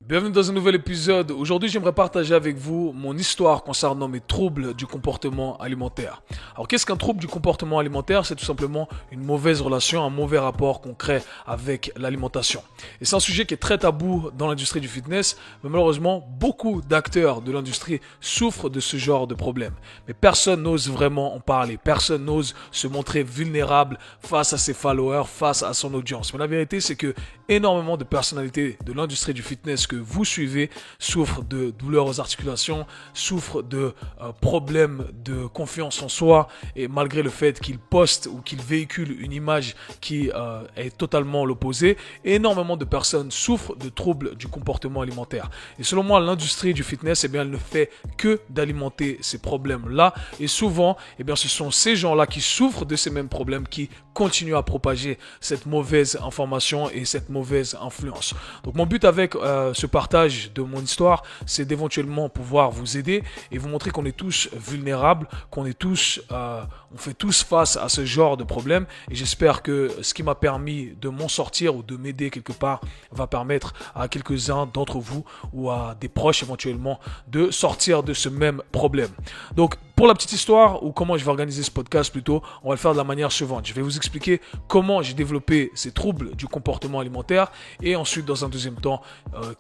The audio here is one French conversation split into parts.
Bienvenue dans un nouvel épisode. Aujourd'hui, j'aimerais partager avec vous mon histoire concernant mes troubles du comportement alimentaire. Alors, qu'est-ce qu'un trouble du comportement alimentaire? C'est tout simplement une mauvaise relation, un mauvais rapport qu'on crée avec l'alimentation. Et c'est un sujet qui est très tabou dans l'industrie du fitness, mais malheureusement, beaucoup d'acteurs de l'industrie souffrent de ce genre de problème. Mais personne n'ose vraiment en parler. Personne n'ose se montrer vulnérable face à ses followers, face à son audience. Mais la vérité, c'est que énormément de personnalités de l'industrie du fitness que vous suivez souffrent de douleurs aux articulations, souffrent de problèmes de confiance en soi, et malgré le fait qu'ils postent ou qu'ils véhiculent une image qui est totalement l'opposé, énormément de personnes souffrent de troubles du comportement alimentaire. Et selon moi, l'industrie du fitness, elle ne fait que d'alimenter ces problèmes-là. Et souvent, ce sont ces gens-là qui souffrent de ces mêmes problèmes qui continuent à propager cette mauvaise information et cette mauvaise influence. Donc mon but avec ce partage de mon histoire, c'est d'éventuellement pouvoir vous aider et vous montrer qu'on est tous vulnérables, qu'on est tous, on fait tous face à ce genre de problème. Et j'espère que ce qui m'a permis de m'en sortir ou de m'aider quelque part va permettre à quelques-uns d'entre vous ou à des proches éventuellement de sortir de ce même problème. Donc pour la petite histoire, ou comment je vais organiser ce podcast plutôt, on va le faire de la manière suivante. Je vais vous expliquer comment j'ai développé ces troubles du comportement alimentaire et ensuite, dans un deuxième temps,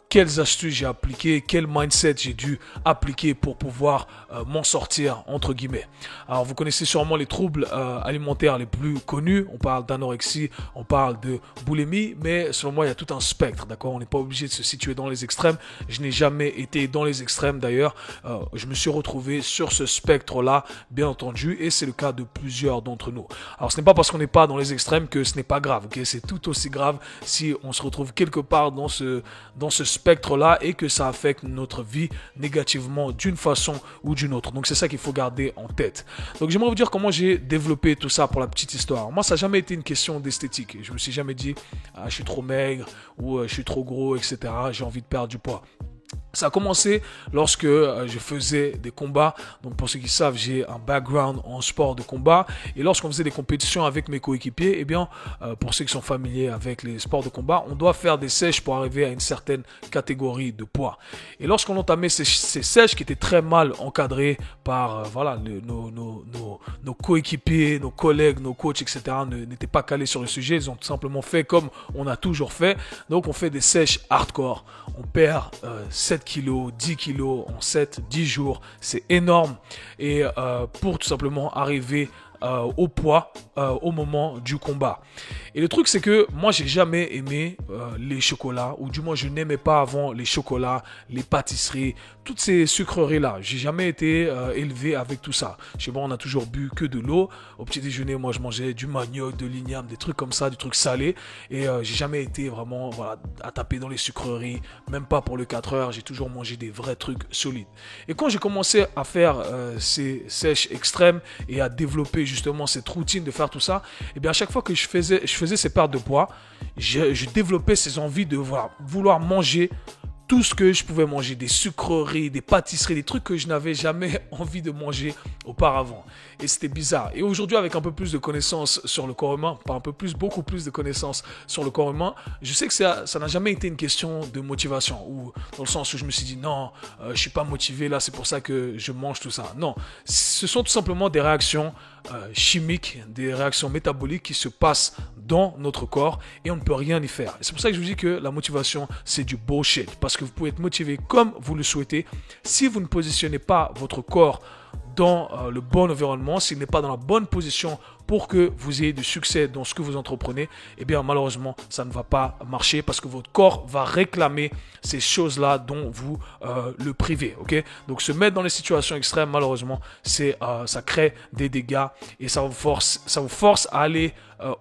quelles astuces j'ai appliquées, quel mindset j'ai dû appliquer pour pouvoir m'en sortir, entre guillemets. Alors, vous connaissez sûrement les troubles alimentaires les plus connus. On parle d'anorexie, on parle de boulimie, mais selon moi, il y a tout un spectre, d'accord? On n'est pas obligé de se situer dans les extrêmes. Je n'ai jamais été dans les extrêmes d'ailleurs. Je me suis retrouvé sur ce spectre-là, bien entendu, et c'est le cas de plusieurs d'entre nous. Alors, ce n'est pas parce qu'on n'est pas dans les extrêmes que ce n'est pas grave, ok? C'est tout aussi grave si on se retrouve quelque part dans ce spectre-là et que ça affecte notre vie négativement d'une façon ou d'une autre. Donc, c'est ça qu'il faut garder en tête. Donc, j'aimerais vous dire comment j'ai développé tout ça pour la petite histoire. Moi, ça n'a jamais été une question d'esthétique. Je me suis jamais dit, je suis trop maigre ou je suis trop gros, etc. J'ai envie de perdre du poids. Ça a commencé lorsque je faisais des combats. Donc pour ceux qui savent, j'ai un background en sport de combat. Et lorsqu'on faisait des compétitions avec mes coéquipiers, pour ceux qui sont familiers avec les sports de combat, on doit faire des sèches pour arriver à une certaine catégorie de poids. Et lorsqu'on entamait ces sèches qui étaient très mal encadrées par nos coéquipiers, nos collègues, nos coachs, etc., n'étaient pas calés sur le sujet. Ils ont tout simplement fait comme on a toujours fait. Donc on fait des sèches hardcore. On perd 7 kilos, 10 kilos en 7, 10 jours, c'est énorme. Et pour tout simplement arriver au poids au moment du combat. Et le truc, c'est que moi, j'ai jamais aimé les chocolats, ou du moins, je n'aimais pas avant les chocolats, les pâtisseries, toutes ces sucreries-là. J'ai jamais été élevé avec tout ça. Chez moi, on a toujours bu que de l'eau. Au petit déjeuner, moi, je mangeais du manioc, de l'igname, des trucs comme ça, du truc salé. Et j'ai jamais été vraiment à taper dans les sucreries, même pas pour le 4 heures. J'ai toujours mangé des vrais trucs solides. Et quand j'ai commencé à faire ces sèches extrêmes et à développer justement cette routine de faire tout ça, à chaque fois que je faisais ces pertes de poids, je développais ces envies de vouloir manger tout ce que je pouvais manger, des sucreries, des pâtisseries, des trucs que je n'avais jamais envie de manger auparavant. Et c'était bizarre. Et aujourd'hui, avec un peu plus de connaissances sur le corps humain, pas un peu plus, beaucoup plus de connaissances sur le corps humain, je sais que ça n'a jamais été une question de motivation, ou dans le sens où je me suis dit non, je suis pas motivé là, c'est pour ça que je mange tout ça. Non, ce sont tout simplement des réactions chimiques, des réactions métaboliques qui se passent dans notre corps et on ne peut rien y faire. Et c'est pour ça que je vous dis que la motivation, c'est du bullshit, parce que vous pouvez être motivé comme vous le souhaitez. Si vous ne positionnez pas votre corps dans le bon environnement, s'il n'est pas dans la bonne position pour que vous ayez du succès dans ce que vous entreprenez, malheureusement, ça ne va pas marcher parce que votre corps va réclamer ces choses-là dont vous le privez. Okay? Donc, se mettre dans les situations extrêmes, malheureusement, ça crée des dégâts et ça vous force à aller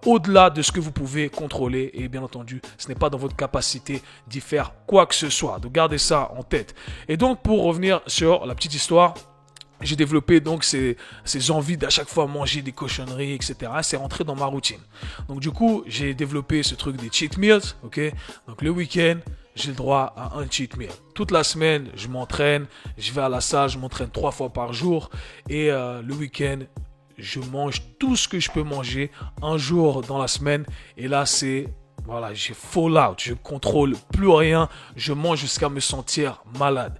au-delà de ce que vous pouvez contrôler. Et bien entendu, ce n'est pas dans votre capacité d'y faire quoi que ce soit. Donc, gardez ça en tête. Et donc, pour revenir sur la petite histoire, j'ai développé donc ces envies d'à chaque fois manger des cochonneries, etc. C'est rentré dans ma routine. Donc du coup, j'ai développé ce truc des cheat meals, ok? Donc le week-end, j'ai le droit à un cheat meal. Toute la semaine, je m'entraîne, je vais à la salle, je m'entraîne 3 fois par jour. Et le week-end, je mange tout ce que je peux manger un jour dans la semaine. Et là, c'est voilà, j'ai fall out, je contrôle plus rien, je mange jusqu'à me sentir malade.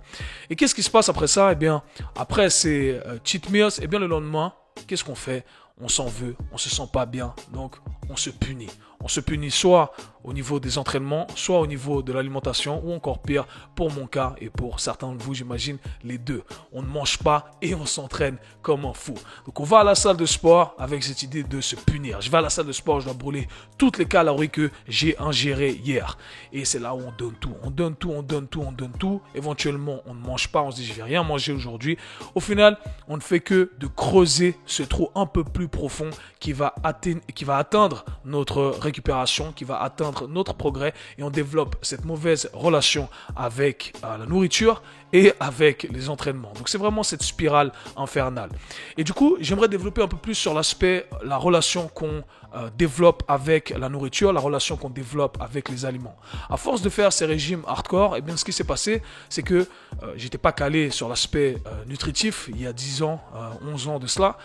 Et qu'est-ce qui se passe après ça? Eh bien, après ces cheat meals, eh bien le lendemain, qu'est-ce qu'on fait? On s'en veut, on se sent pas bien, donc on se punit. On se punit soit au niveau des entraînements, soit au niveau de l'alimentation, ou encore pire, pour mon cas et pour certains de vous, j'imagine, les deux. On ne mange pas et on s'entraîne comme un fou. Donc on va à la salle de sport avec cette idée de se punir. Je vais à la salle de sport, je dois brûler toutes les calories que j'ai ingérées hier. Et c'est là où on donne tout. On donne tout, on donne tout, on donne tout. Éventuellement, on ne mange pas, on se dit je vais rien manger aujourd'hui. Au final, on ne fait que de creuser ce trou un peu plus profond qui va atteindre notre récupération, qui va atteindre notre progrès, et on développe cette mauvaise relation avec la nourriture et avec les entraînements. Donc c'est vraiment cette spirale infernale. Et du coup, j'aimerais développer un peu plus sur l'aspect, la relation qu'on développe avec la nourriture, la relation qu'on développe avec les aliments. À force de faire ces régimes hardcore, eh bien ce qui s'est passé, c'est que j'étais pas calé sur l'aspect nutritif il y a 10 ans, 11 ans de cela.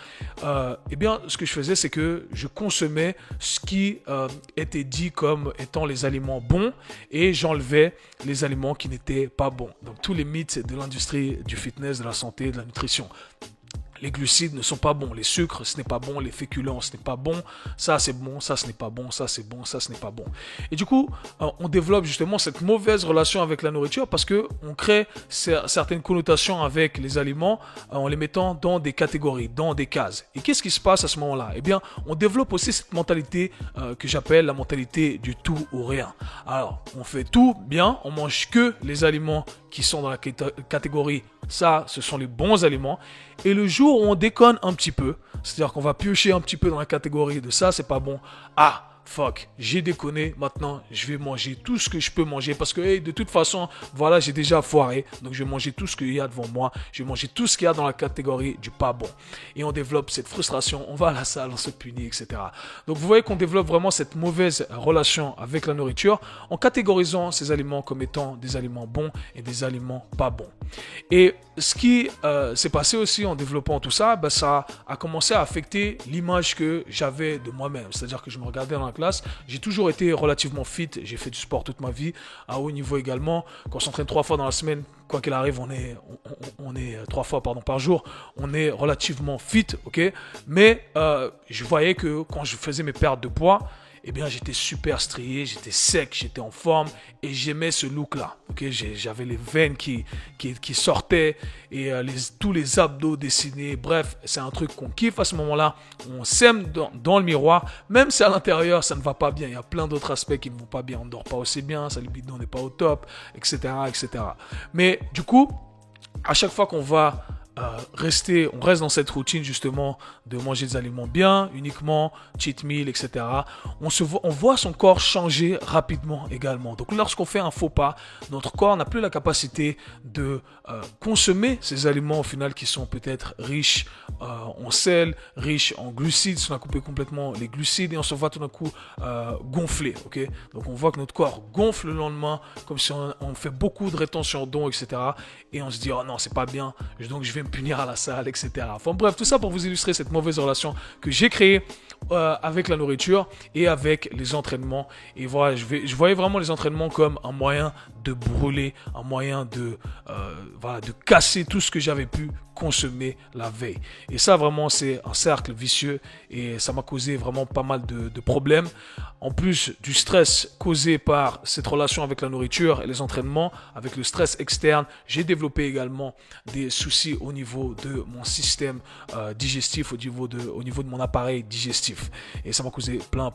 Eh bien ce que je faisais, c'est que je consommais ce qui était dit comme étant les aliments bons, et j'enlevais les aliments qui n'étaient pas bons. Donc tous les mythes de l'industrie du fitness, de la santé, de la nutrition. Les glucides ne sont pas bons, les sucres ce n'est pas bon, les féculents ce n'est pas bon, ça c'est bon, ça ce n'est pas bon, ça c'est bon, ça ce n'est pas bon. Et du coup, on développe justement cette mauvaise relation avec la nourriture parce que on crée certaines connotations avec les aliments en les mettant dans des catégories, dans des cases. Et qu'est-ce qui se passe à ce moment-là? Eh bien, on développe aussi cette mentalité que j'appelle la mentalité du tout ou rien. Alors, on fait tout bien, on mange que les aliments qui sont dans la catégorie ça, ce sont les bons aliments. Et le jour où on déconne un petit peu, c'est-à-dire qu'on va piocher un petit peu dans la catégorie de ça, c'est pas bon. Ah, fuck, j'ai déconné, maintenant je vais manger tout ce que je peux manger parce que hey, de toute façon, voilà, j'ai déjà foiré, donc je vais manger tout ce qu'il y a devant moi, je vais manger tout ce qu'il y a dans la catégorie du pas bon. Et on développe cette frustration, on va à la salle, on se punit, etc. Donc vous voyez qu'on développe vraiment cette mauvaise relation avec la nourriture en catégorisant ces aliments comme étant des aliments bons et des aliments pas bons. Et ce qui s'est passé aussi en développant tout ça, ben, ça a commencé à affecter l'image que j'avais de moi-même. C'est-à-dire que je me regardais dans la classe, j'ai toujours été relativement fit, j'ai fait du sport toute ma vie, à haut niveau également. Quand on s'entraîne 3 fois dans la semaine, quoi qu'il arrive, on est 3 fois par jour, on est relativement fit, ok. Mais je voyais que quand je faisais mes pertes de poids, eh bien, j'étais super strié, j'étais sec, j'étais en forme et j'aimais ce look-là. Okay? J'avais les veines qui sortaient et tous les abdos dessinés. Bref, c'est un truc qu'on kiffe à ce moment-là. On s'aime dans le miroir, même si à l'intérieur, ça ne va pas bien. Il y a plein d'autres aspects qui ne vont pas bien. On ne dort pas aussi bien, sa libido n'est pas au top, etc., etc. Mais du coup, à chaque fois qu'on va on reste dans cette routine justement de manger des aliments bien, uniquement cheat meal, etc. On voit son corps changer rapidement également. Donc lorsqu'on fait un faux pas, notre corps n'a plus la capacité de consommer ces aliments au final qui sont peut-être riches en sel, riches en glucides. On a coupé complètement les glucides et on se voit tout d'un coup gonfler. Okay? Donc on voit que notre corps gonfle le lendemain comme si on fait beaucoup de rétention d'eau, etc. Et on se dit oh non c'est pas bien, donc je vais me punir à la salle, etc. Enfin bref, tout ça pour vous illustrer cette mauvaise relation que j'ai créée avec la nourriture et avec les entraînements. Et voilà, je voyais vraiment les entraînements comme un moyen de brûler, un moyen de casser tout ce que j'avais pu consommer la veille. Et ça vraiment c'est un cercle vicieux et ça m'a causé vraiment pas mal de problèmes. En plus du stress causé par cette relation avec la nourriture et les entraînements, avec le stress externe, j'ai développé également des soucis au niveau de mon système digestif, au niveau de mon appareil digestif. Et ça m'a causé plein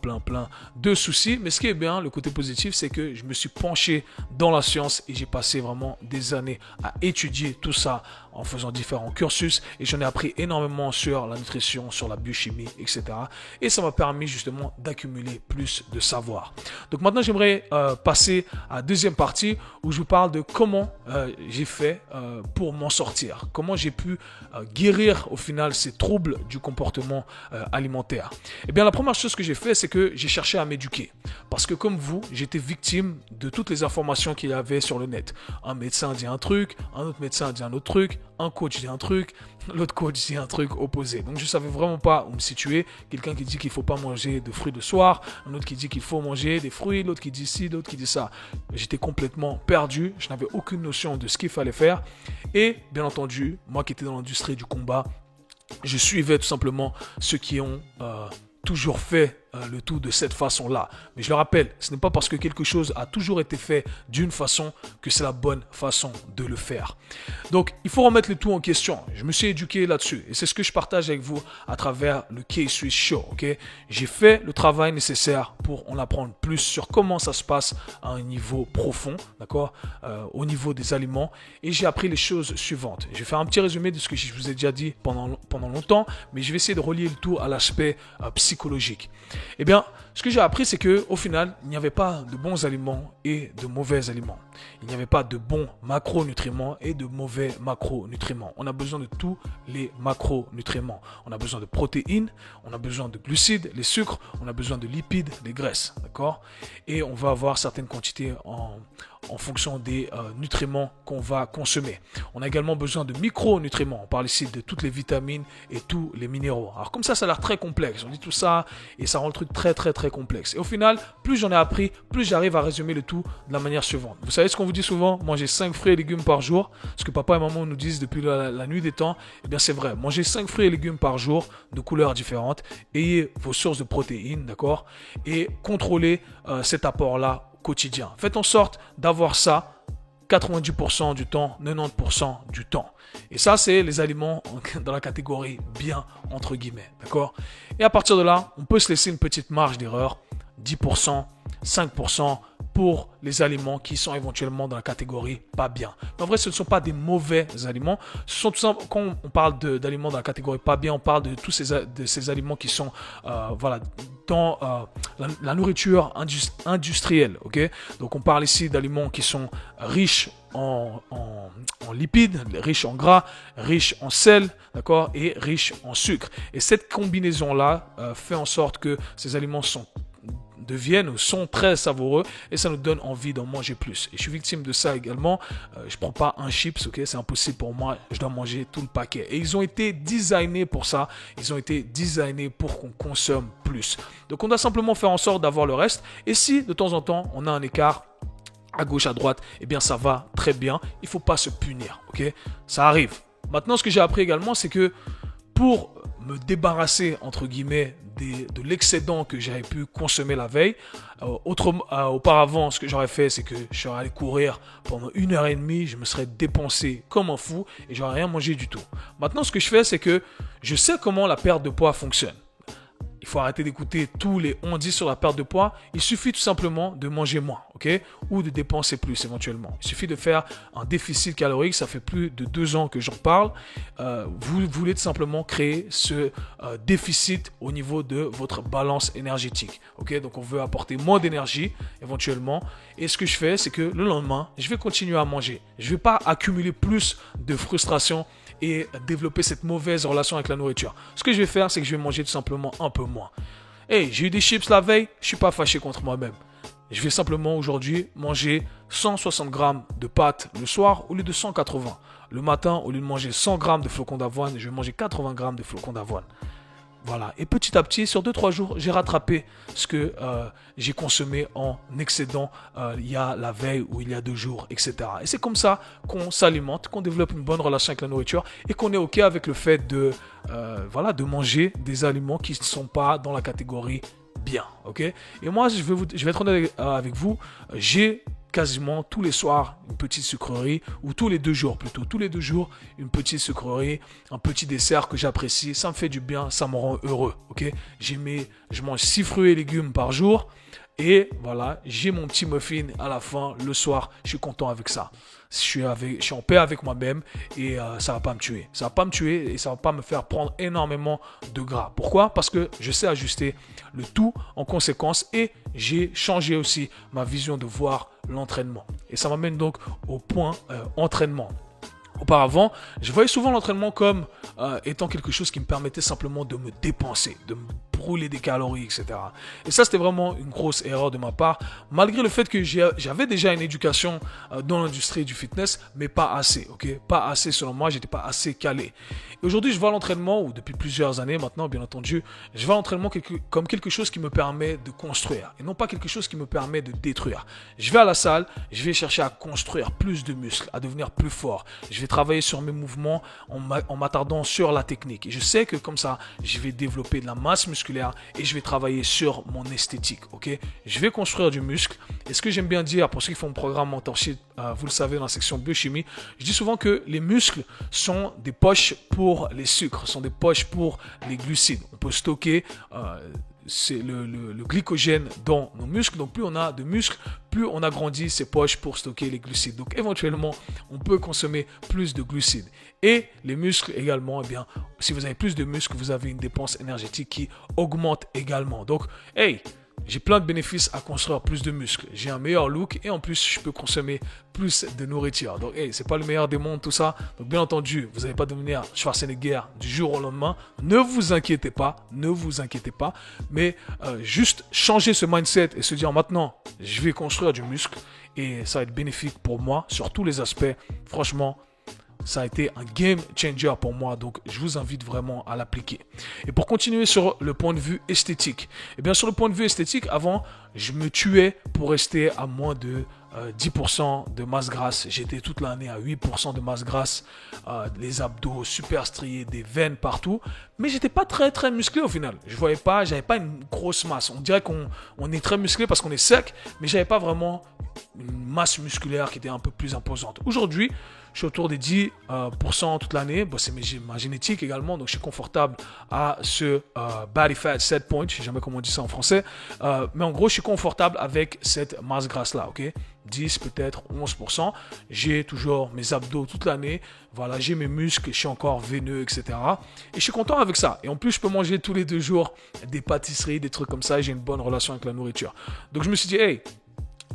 de soucis. Mais ce qui est bien, le côté positif, c'est que je me suis penché dans la science et j'ai passé vraiment des années à étudier tout ça en faisant différents cursus et j'en ai appris énormément sur la nutrition, sur la biochimie, etc. Et ça m'a permis justement d'accumuler plus de savoir. Donc maintenant, j'aimerais passer à la deuxième partie où je vous parle de comment j'ai fait pour m'en sortir. Comment j'ai pu guérir au final ces troubles du comportement alimentaire. Eh bien, la première chose que j'ai fait, c'est que j'ai cherché à m'éduquer. Parce que comme vous, j'étais victime de toutes les informations qu'il y avait sur le net. Un médecin dit un truc, un autre médecin dit un autre truc, un coach dit un truc, l'autre coach dit un truc opposé. Donc je savais vraiment pas où me situer. Quelqu'un qui dit qu'il faut pas manger de fruits le soir, un autre qui dit qu'il faut manger des fruits, l'autre qui dit ci, l'autre qui dit ça. J'étais complètement perdu, je n'avais aucune notion de ce qu'il fallait faire. Et bien entendu, moi qui étais dans l'industrie du combat, je suivais tout simplement ceux qui ont toujours fait le tout de cette façon-là. Mais je le rappelle, ce n'est pas parce que quelque chose a toujours été fait d'une façon que c'est la bonne façon de le faire. Donc, il faut remettre le tout en question. Je me suis éduqué là-dessus et c'est ce que je partage avec vous à travers le K-Swiss Show. Okay? J'ai fait le travail nécessaire pour en apprendre plus sur comment ça se passe à un niveau profond, d'accord, au niveau des aliments, et j'ai appris les choses suivantes. Je vais faire un petit résumé de ce que je vous ai déjà dit pendant longtemps, mais je vais essayer de relier le tout à l'aspect psychologique. Eh bien, ce que j'ai appris, c'est que au final, il n'y avait pas de bons aliments et de mauvais aliments. Il n'y avait pas de bons macronutriments et de mauvais macronutriments. On a besoin de tous les macronutriments. On a besoin de protéines, on a besoin de glucides, les sucres, on a besoin de lipides, les graisses, d'accord? Et on va avoir certaines quantités en fonction des nutriments qu'on va consommer. On a également besoin de micronutriments. On parle ici de toutes les vitamines et tous les minéraux. Alors comme ça a l'air très complexe. On dit tout ça et ça rend le truc très très très complexe. Et au final, plus j'en ai appris, plus j'arrive à résumer le tout de la manière suivante. Vous savez ce qu'on vous dit souvent? Manger 5 fruits et légumes par jour. Ce que papa et maman nous disent depuis la nuit des temps. Eh bien c'est vrai. Mangez 5 fruits et légumes par jour de couleurs différentes. Ayez vos sources de protéines, d'accord? Et contrôlez cet apport-là quotidien. Faites en sorte d'avoir ça 90% du temps, 90% du temps. Et ça, c'est les aliments dans la catégorie bien, entre guillemets. D'accord? Et à partir de là, on peut se laisser une petite marge d'erreur, 10%, 5% pour les aliments qui sont éventuellement dans la catégorie pas bien. Mais en vrai, ce ne sont pas des mauvais aliments. Ce sont tout simplement, quand on parle d'aliments dans la catégorie pas bien, on parle de tous ces aliments qui sont dans la nourriture industrielle. Okay? Donc, on parle ici d'aliments qui sont riches en lipides, riches en gras, riches en sel, d'accord, et riches en sucre. Et cette combinaison-là fait en sorte que ces aliments sont très savoureux et ça nous donne envie d'en manger plus. Et je suis victime de ça également. Je prends pas un chips, ok, c'est impossible pour moi. Je dois manger tout le paquet. Et ils ont été designés pour ça. Ils ont été designés pour qu'on consomme plus. Donc on doit simplement faire en sorte d'avoir le reste. Et si de temps en temps on a un écart à gauche, à droite, eh bien ça va très bien. Il faut pas se punir, ok? Ça arrive. Maintenant, ce que j'ai appris également, c'est que pour me débarrasser, entre guillemets, de l'excédent que j'avais pu consommer la veille. Auparavant, ce que j'aurais fait, c'est que je serais allé courir pendant 1h30, je me serais dépensé comme un fou et j'aurais rien mangé du tout. Maintenant, ce que je fais, c'est que je sais comment la perte de poids fonctionne. Il faut arrêter d'écouter tous les on-dit sur la perte de poids. Il suffit tout simplement de manger moins, ok? Ou de dépenser plus éventuellement. Il suffit de faire un déficit calorique. Ça fait plus de 2 ans que j'en parle. Vous voulez tout simplement créer ce déficit au niveau de votre balance énergétique, ok? Donc on veut apporter moins d'énergie éventuellement. Et ce que je fais, c'est que le lendemain, je vais continuer à manger. Je ne vais pas accumuler plus de frustration et développer cette mauvaise relation avec la nourriture. Ce que je vais faire, c'est que je vais manger tout simplement un peu moins. Hey, j'ai eu des chips la veille, je ne suis pas fâché contre moi-même. Je vais simplement aujourd'hui manger 160 grammes de pâtes le soir au lieu de 180. Le matin, au lieu de manger 100 grammes de flocons d'avoine, je vais manger 80 grammes de flocons d'avoine. Voilà. Et petit à petit, sur 2-3 jours, j'ai rattrapé ce que j'ai consommé en excédent il y a la veille ou il y a 2 jours, etc. Et c'est comme ça qu'on s'alimente, qu'on développe une bonne relation avec la nourriture et qu'on est OK avec le fait de manger des aliments qui ne sont pas dans la catégorie bien. OK? Et moi, je vais être honnête avec vous, j'ai quasiment tous les soirs une petite sucrerie, ou tous les 2 jours plutôt, tous les 2 jours une petite sucrerie, un petit dessert que j'apprécie, ça me fait du bien, ça me rend heureux, ok? Je mange 6 fruits et légumes par jour, et voilà, j'ai mon petit muffin à la fin, le soir, je suis content avec ça. Je suis en paix avec moi-même et ça va pas me tuer. Ça va pas me tuer et ça va pas me faire prendre énormément de gras. Pourquoi? Parce que je sais ajuster le tout en conséquence et j'ai changé aussi ma vision de voir l'entraînement. Et ça m'amène donc au point entraînement. Auparavant, je voyais souvent l'entraînement comme étant quelque chose qui me permettait simplement de me dépenser, de me brûler des calories, etc. Et ça, c'était vraiment une grosse erreur de ma part, malgré le fait que j'avais déjà une éducation dans l'industrie du fitness, mais pas assez, ok? Pas assez selon moi, j'étais pas assez calé. Et aujourd'hui, je vois l'entraînement, ou depuis plusieurs années maintenant, bien entendu, je vois l'entraînement comme quelque chose qui me permet de construire, et non pas quelque chose qui me permet de détruire. Je vais à la salle, je vais chercher à construire plus de muscles, à devenir plus fort. Je vais travailler sur mes mouvements en m'attardant sur la technique. Et je sais que comme ça, je vais développer de la masse musculaire et je vais travailler sur mon esthétique, ok? Je vais construire du muscle. Et ce que j'aime bien dire, pour ceux qui font le programme Mentorship, vous le savez dans la section biochimie, je dis souvent que les muscles sont des poches pour les sucres, sont des poches pour les glucides. On peut stocker c'est le glycogène dans nos muscles. Donc plus on a de muscles, plus on agrandit ces poches pour stocker les glucides. Donc éventuellement, on peut consommer plus de glucides. Et les muscles également, eh bien, si vous avez plus de muscles, vous avez une dépense énergétique qui augmente également. Donc, hey, j'ai plein de bénéfices à construire plus de muscles. J'ai un meilleur look et en plus, je peux consommer plus de nourriture. Donc, hey, c'est pas le meilleur des mondes, tout ça. Donc, bien entendu, vous n'allez pas devenir Schwarzenegger du jour au lendemain. Ne vous inquiétez pas. Ne vous inquiétez pas. Mais juste changer ce mindset et se dire maintenant, je vais construire du muscle et ça va être bénéfique pour moi sur tous les aspects. Franchement, ça a été un game changer pour moi, donc je vous invite vraiment à l'appliquer. Et pour continuer sur le point de vue esthétique, eh bien sur le point de vue esthétique, avant, je me tuais pour rester à moins de 10% de masse grasse. J'étais toute l'année à 8% de masse grasse, les abdos super striés, des veines partout, mais j'étais pas très musclé au final. Je voyais pas, j'avais pas une grosse masse. On dirait qu'on est très musclé parce qu'on est sec, mais j'avais pas vraiment une masse musculaire qui était un peu plus imposante. Aujourd'hui, je suis autour des 10% toute l'année. Bon, c'est ma génétique également, donc je suis confortable à ce body fat set point. Je ne sais jamais comment on dit ça en français. Mais en gros, je suis confortable avec cette masse grasse-là, ok? 10, peut-être 11%. J'ai toujours mes abdos toute l'année. Voilà, j'ai mes muscles, je suis encore veineux, etc. Et je suis content avec ça. Et en plus, je peux manger tous les 2 jours des pâtisseries, des trucs comme ça. Et j'ai une bonne relation avec la nourriture. Donc, je me suis dit, hey,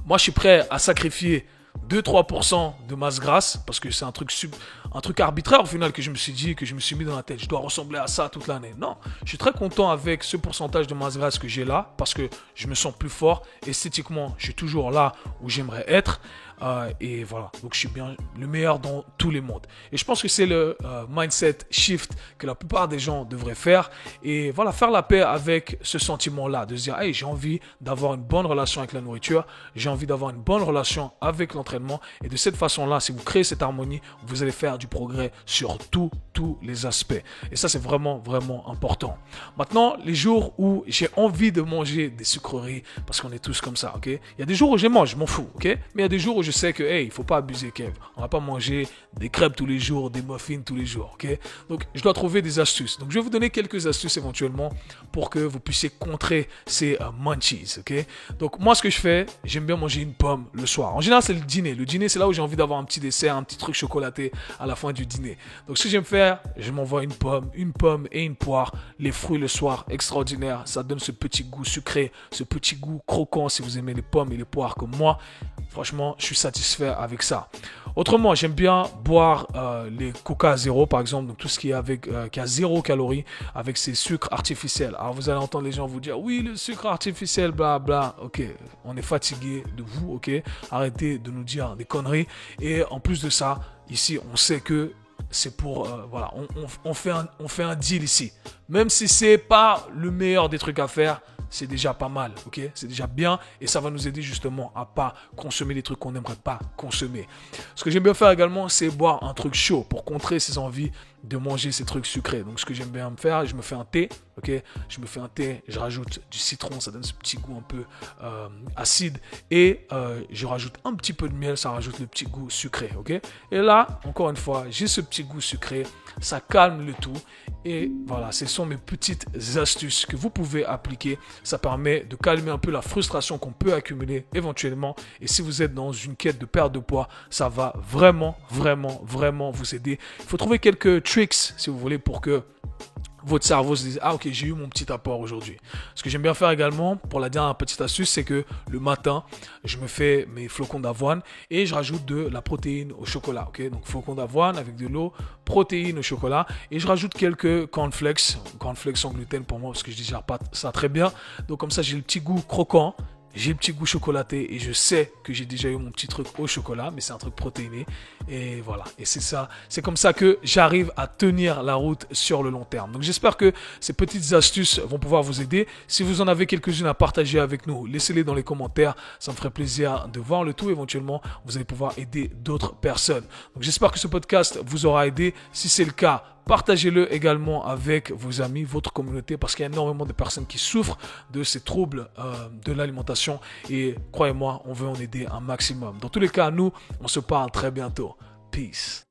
moi, je suis prêt à sacrifier 2-3% de masse grasse, parce que c'est un truc arbitraire au final que je me suis dit, que je me suis mis dans la tête. Je dois ressembler à ça toute l'année. Non, je suis très content avec ce pourcentage de masse grasse que j'ai là, parce que je me sens plus fort. Esthétiquement, je suis toujours là où j'aimerais être. Et voilà, donc je suis bien le meilleur dans tous les mondes. Et je pense que c'est le mindset shift que la plupart des gens devraient faire. Et voilà, faire la paix avec ce sentiment-là, de se dire, hey, j'ai envie d'avoir une bonne relation avec la nourriture, j'ai envie d'avoir une bonne relation avec l'entraînement. Et de cette façon-là, si vous créez cette harmonie, vous allez faire du progrès sur tous les aspects. Et ça, c'est vraiment important. Maintenant, les jours où j'ai envie de manger des sucreries, parce qu'on est tous comme ça, ok? Il y a des jours où je mange, je m'en fous, ok? Mais il y a des jours où je sais que, hey, il faut pas abuser, Kev. On va pas manger des crêpes tous les jours, des muffins tous les jours, ok? Donc, je dois trouver des astuces. Donc, je vais vous donner quelques astuces éventuellement pour que vous puissiez contrer ces munchies, ok? Donc, moi, ce que je fais, j'aime bien manger une pomme le soir. En général, c'est le dîner. Le dîner, c'est là où j'ai envie d'avoir un petit dessert, un petit truc chocolaté à la fin du dîner. Donc, ce que j'aime faire, je m'envoie une pomme et une poire. Les fruits le soir, extraordinaire. Ça donne ce petit goût sucré, ce petit goût croquant si vous aimez les pommes et les poires comme moi. Franchement, je suis satisfait avec ça. Autrement, j'aime bien boire les Coca Zéro, par exemple, donc tout ce qui est qui a 0 calories, avec ces sucres artificiels. Alors, vous allez entendre les gens vous dire, oui, le sucre artificiel, bla bla. Ok, on est fatigué de vous, ok. Arrêtez de nous dire des conneries. Et en plus de ça, ici, on sait que c'est pour, voilà, on fait un deal ici. Même si c'est pas le meilleur des trucs à faire, c'est déjà pas mal, ok? C'est déjà bien et ça va nous aider justement à pas consommer des trucs qu'on n'aimerait pas consommer. Ce que j'aime bien faire également, c'est boire un truc chaud pour contrer ces envies de manger ces trucs sucrés. Donc ce que j'aime bien me faire, je me fais un thé, ok? Je me fais un thé, je rajoute du citron, ça donne ce petit goût un peu acide et je rajoute un petit peu de miel, ça rajoute le petit goût sucré, ok? Et là, encore une fois, j'ai ce petit goût sucré, ça calme le tout et voilà, ce sont mes petites astuces que vous pouvez appliquer. Ça permet de calmer un peu la frustration qu'on peut accumuler éventuellement. Et si vous êtes dans une quête de perte de poids, ça va vraiment vous aider. Il faut trouver quelques tricks, si vous voulez, pour que votre cerveau se dise ah ok, j'ai eu mon petit apport aujourd'hui. Ce que j'aime bien faire également pour la dernière petite astuce, c'est que le matin je me fais mes flocons d'avoine et je rajoute de la protéine au chocolat. Ok, donc flocons d'avoine avec de l'eau, protéines au chocolat et je rajoute quelques cornflakes sans gluten pour moi parce que je digère pas ça très bien. Donc comme ça j'ai le petit goût croquant, j'ai le petit goût chocolaté et je sais que j'ai déjà eu mon petit truc au chocolat, mais c'est un truc protéiné. Et voilà. Et c'est ça. C'est comme ça que j'arrive à tenir la route sur le long terme. Donc j'espère que ces petites astuces vont pouvoir vous aider. Si vous en avez quelques-unes à partager avec nous, laissez-les dans les commentaires. Ça me ferait plaisir de voir le tout. Éventuellement, vous allez pouvoir aider d'autres personnes. Donc j'espère que ce podcast vous aura aidé. Si c'est le cas, partagez-le également avec vos amis, votre communauté, parce qu'il y a énormément de personnes qui souffrent de ces troubles de l'alimentation. Et croyez-moi, on veut en aider un maximum. Dans tous les cas, nous, on se parle très bientôt. Peace.